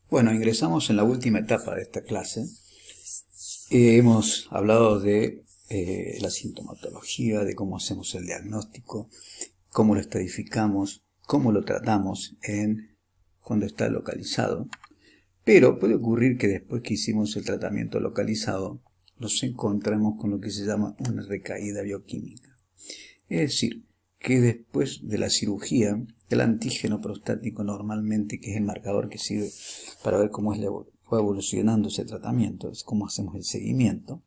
Bueno, ingresamos en la última etapa de esta clase. Hemos hablado de la sintomatología, de cómo hacemos el diagnóstico, cómo lo estadificamos, cómo lo tratamos cuando está localizado. Pero puede ocurrir que después que hicimos el tratamiento localizado, nos encontramos con lo que se llama una recaída bioquímica. Es decir, que después de la cirugía, el antígeno prostático normalmente, que es el marcador que sirve para ver cómo fue evolucionando ese tratamiento, es cómo hacemos el seguimiento,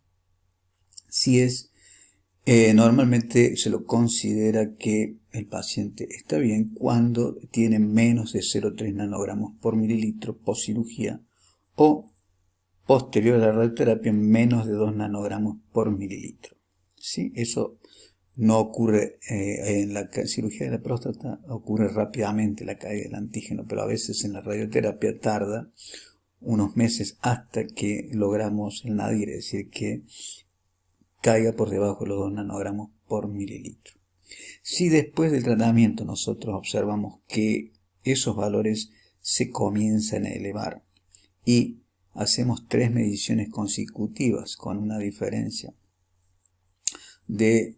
normalmente se lo considera que el paciente está bien cuando tiene menos de 0,3 nanogramos por mililitro post cirugía o posterior a la radioterapia menos de 2 nanogramos por mililitro. ¿Sí? Eso no ocurre en la cirugía de la próstata, ocurre rápidamente la caída del antígeno, pero a veces en la radioterapia tarda unos meses hasta que logramos el nadir, es decir, que caiga por debajo de los 2 nanogramos por mililitro. Si después del tratamiento nosotros observamos que esos valores se comienzan a elevar y hacemos 3 mediciones consecutivas con una diferencia de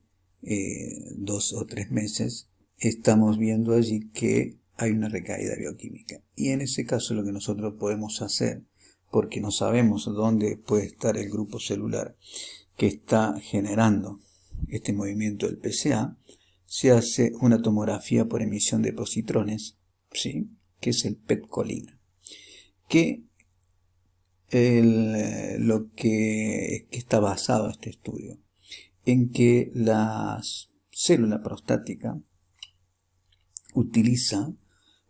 2 o 3 meses, estamos viendo allí que hay una recaída bioquímica. Y en ese caso lo que nosotros podemos hacer, porque no sabemos dónde puede estar el grupo celular que está generando este movimiento del PSA, se hace una tomografía por emisión de positrones, ¿sí? Que es el PET-colina, que lo que está basado este estudio en que la célula prostática utiliza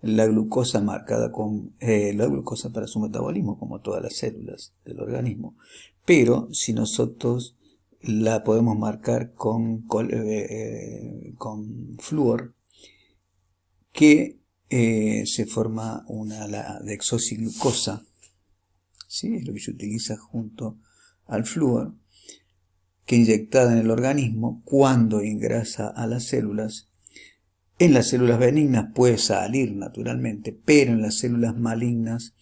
la glucosa marcada con la glucosa para su metabolismo, como todas las células del organismo, pero si nosotros la podemos marcar con flúor, que se forma la desoxiglucosa, ¿sí? Es lo que se utiliza junto al flúor, que inyectada en el organismo, cuando ingresa a las células, en las células benignas puede salir naturalmente, pero en las células malignas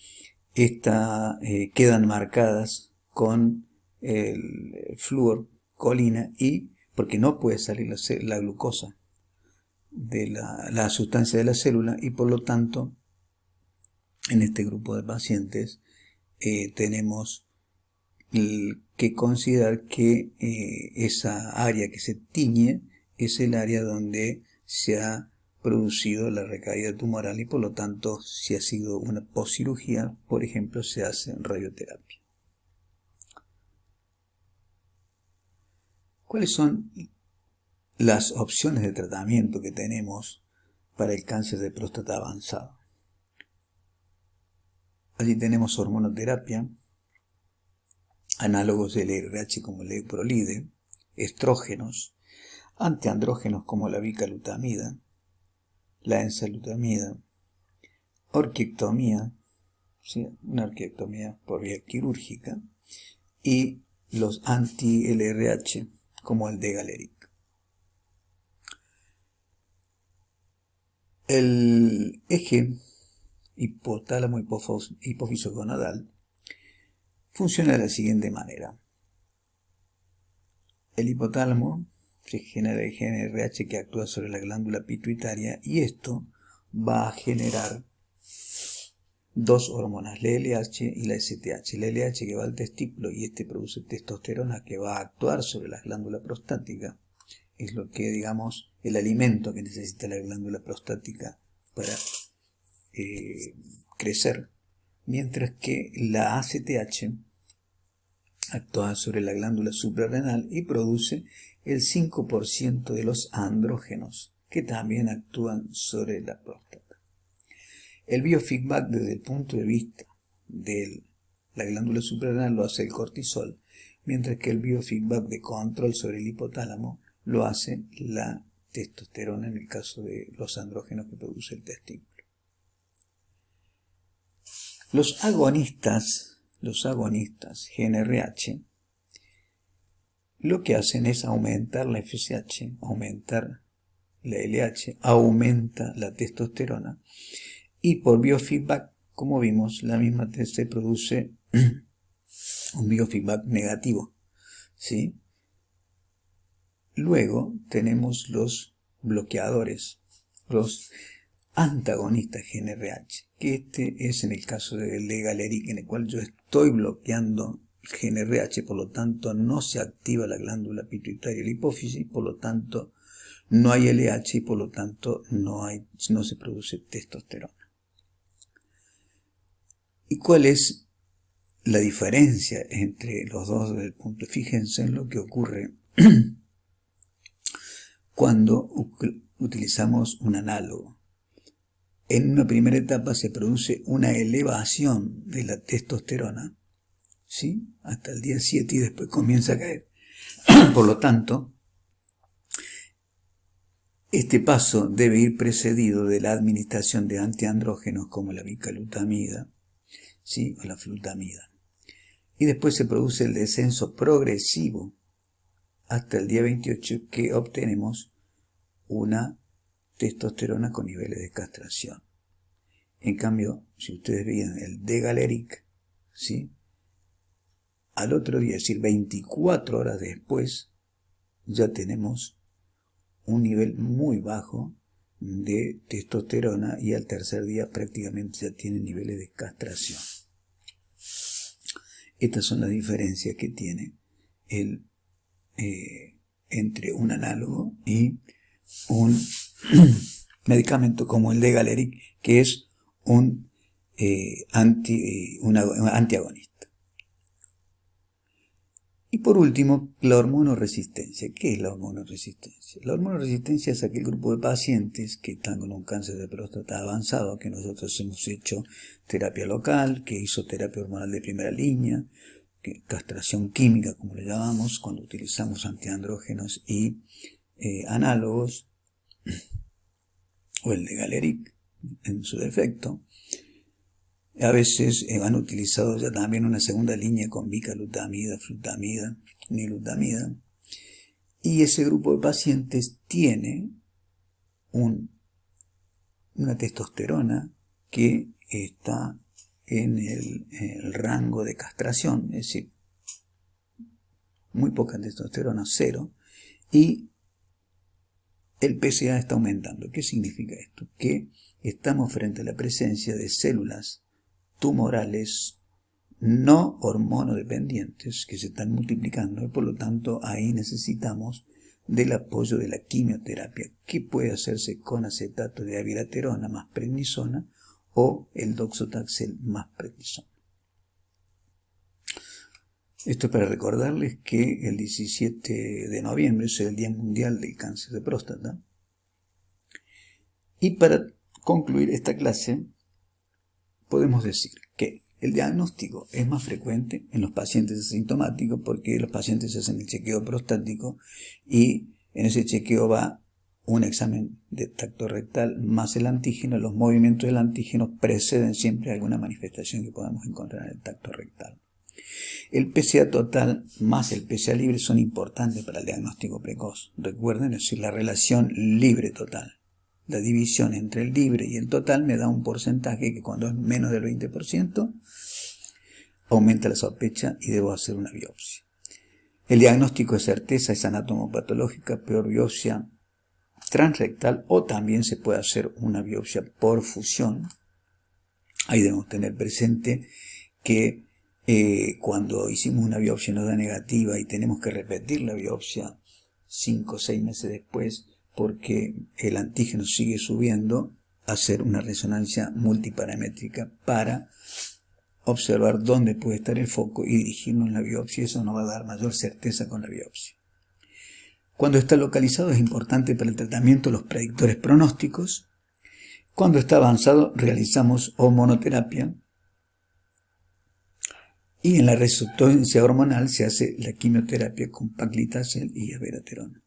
quedan marcadas con el flúor, colina, y porque no puede salir la glucosa de la sustancia de la célula, y por lo tanto en este grupo de pacientes tenemos que considerar que esa área que se tiñe es el área donde se ha producido la recaída tumoral, y por lo tanto, si ha sido una poscirugía, por ejemplo, se hace radioterapia. ¿Cuáles son las opciones de tratamiento que tenemos para el cáncer de próstata avanzado? Allí tenemos hormonoterapia, análogos del LRH como el Leuprolide, estrógenos, antiandrógenos como la bicalutamida, la enzalutamida, orquiectomía, ¿sí? Una orquiectomía por vía quirúrgica, y los anti-LRH como el Degaleric. El eje hipotálamo-hipófiso-gonadal funciona de la siguiente manera. El hipotálamo se genera el gen RH que actúa sobre la glándula pituitaria, y esto va a generar dos hormonas, la LH y la STH. La LH que va al testículo y produce testosterona que va a actuar sobre la glándula prostática. Es lo que, digamos, el alimento que necesita la glándula prostática para crecer. Mientras que la ACTH actúa sobre la glándula suprarrenal y produce el 5% de los andrógenos que también actúan sobre la próstata. El biofeedback desde el punto de vista de la glándula suprarrenal lo hace el cortisol, mientras que el biofeedback de control sobre el hipotálamo lo hace la testosterona en el caso de los andrógenos que produce el testículo. Los agonistas GnRH lo que hacen es aumentar la FSH, aumentar la LH, aumenta la testosterona, y por biofeedback como vimos, la misma se produce un biofeedback negativo, ¿sí? Luego tenemos los bloqueadores, los antagonistas GnRH, que este es en el caso del Legaleric, en el cual yo estoy bloqueando GnRH, por lo tanto no se activa la glándula pituitaria y la hipófisis, por lo tanto no hay LH y por lo tanto no se produce testosterona. ¿Y cuál es la diferencia entre los dos desde el punto? Fíjense en lo que ocurre cuando utilizamos un análogo. En una primera etapa se produce una elevación de la testosterona, ¿sí? Hasta el día 7 y después comienza a caer. Por lo tanto, este paso debe ir precedido de la administración de antiandrógenos como la bicalutamida, ¿sí? O la flutamida. Y después se produce el descenso progresivo hasta el día 28, que obtenemos una testosterona con niveles de castración. En cambio, si ustedes veían el Degaleric, ¿sí? Al otro día, es decir, 24 horas después, ya tenemos un nivel muy bajo de testosterona y al tercer día prácticamente ya tiene niveles de castración. Estas son las diferencias que tiene entre un análogo y un medicamento como el Degaleric, que es un antiagonista. Y por último, la hormonoresistencia. ¿Qué es la hormonoresistencia? La hormonoresistencia es aquel grupo de pacientes que están con un cáncer de próstata avanzado, que nosotros hemos hecho terapia local, que hizo terapia hormonal de primera línea, castración química, como le llamamos, cuando utilizamos antiandrógenos y análogos, o el Degaleric en su defecto. A veces han utilizado ya también una segunda línea con bicalutamida, flutamida, nilutamida. Y ese grupo de pacientes tiene una testosterona que está en el rango de castración, es decir, muy poca testosterona, 0, y el PSA está aumentando. ¿Qué significa esto? Que estamos frente a la presencia de células tumorales no hormonodependientes que se están multiplicando y por lo tanto ahí necesitamos del apoyo de la quimioterapia, que puede hacerse con acetato de abiraterona más prednisona o el doxotaxel más prednisona. Esto es para recordarles que el 17 de noviembre es el Día Mundial del Cáncer de Próstata. Y para concluir esta clase, podemos decir que el diagnóstico es más frecuente en los pacientes asintomáticos porque los pacientes hacen el chequeo prostático y en ese chequeo va un examen de tacto rectal más el antígeno. Los movimientos del antígeno preceden siempre alguna manifestación que podamos encontrar en el tacto rectal. El PSA total más el PSA libre son importantes para el diagnóstico precoz. Recuerden, es decir, la relación libre-total. La división entre el libre y el total me da un porcentaje que cuando es menos del 20% aumenta la sospecha y debo hacer una biopsia. El diagnóstico de certeza es anatomopatológica, peor biopsia transrectal o también se puede hacer una biopsia por fusión. Ahí debemos tener presente que cuando hicimos una biopsia nos da negativa y tenemos que repetir la biopsia 5 o 6 meses después porque el antígeno sigue subiendo, hacer una resonancia multiparamétrica para observar dónde puede estar el foco y dirigirnos en la biopsia. Eso nos va a dar mayor certeza con la biopsia. Cuando está localizado es importante para el tratamiento los predictores pronósticos. Cuando está avanzado realizamos hormonoterapia. Y en la resistencia hormonal se hace la quimioterapia con paclitaxel y abiraterona.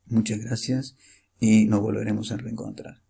Muchas gracias y nos volveremos a reencontrar.